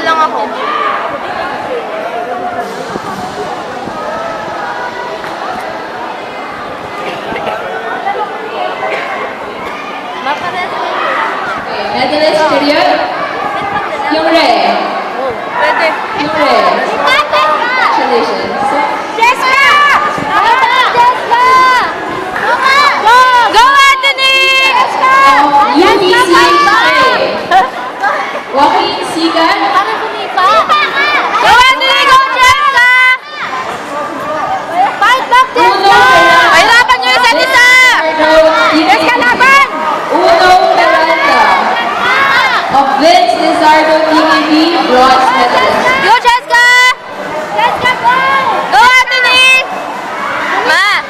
lang ako. Okay, medalist period. Yung red. Pwede. Yung red. Congratulations. Jessica! Go, Anthony! UPCHA. Joaquin Sigan. Go, Anthony! Go, Jessica! Fight back, Uno Peralta. Pahirapan nyo isa't isa! Jessica, laban! Uno Peralta. Of Vince Lizardo TVB, bronze medalist. Go, Jessica! Go, Anthony! Ma!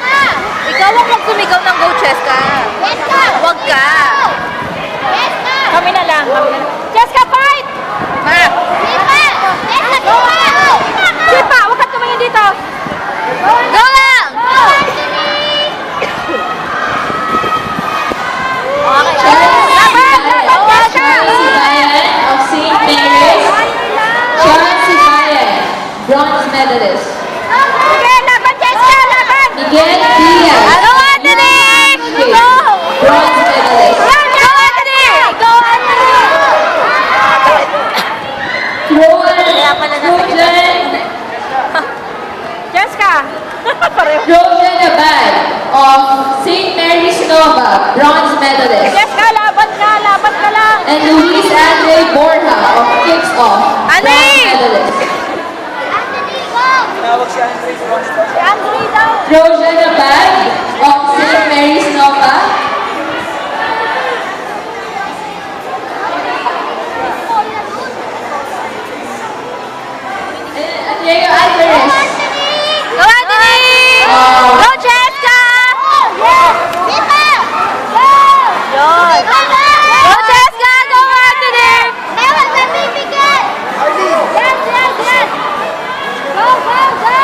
Ikaw ang magsumigaw ng go, Jessica. Huwag ka. Kami na lang. Jessica, fight! Ma! Sipa, huwag ka tumingin dito. Go lang! Charles Sibayan of St. Mary's. Charles Sibayan, bronze medalist. Sige, laban, Jessica, laban! Miguel Diaz. Go, Anthony! Go! Bronze medalist. Go, Anthony! Go, Anthony! Trojan Jessica! Trojan Abad of St. Mary's Nova, bronze medalist. Jessica, laban ka lang! And Luis Andre Borja of Kicks Off, bronze Anthony! medalist. Si Andre daw! Trojan Abad of St. Mary's Nova. And Diego Alvarez. Go, Anthony! Go, Jessica! Yun! Go, Jessica! Go, Anthony!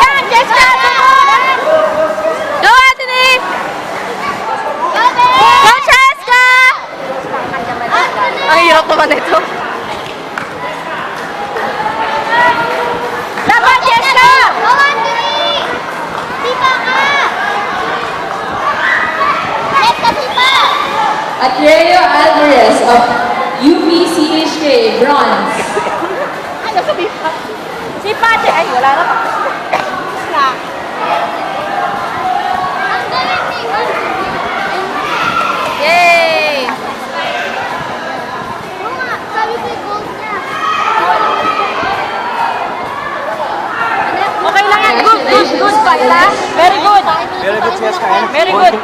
Yan, Jessica! Go, Anthony! Go, Jessica! Ang hirap naman ito. Laban, Jessica! Atreo Alvarez of UPCHK, bronze. Ano sabi pa? Si Pate, ay wala na pa. Yay! Okay lang yan. Good, good, good pa. Very good. Very good, Jessica. Very good.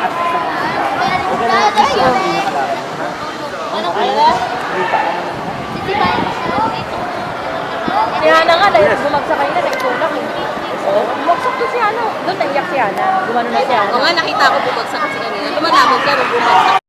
Si Hana nga, dahil bumagsak kayo na, nagtulak. Bumagsak to si Hana. Doon naiyak si Hana. Gumano na si Hana. Oo nga, nakita ko bumagsak kasi kanina. Lumalabog siya, bumagsak.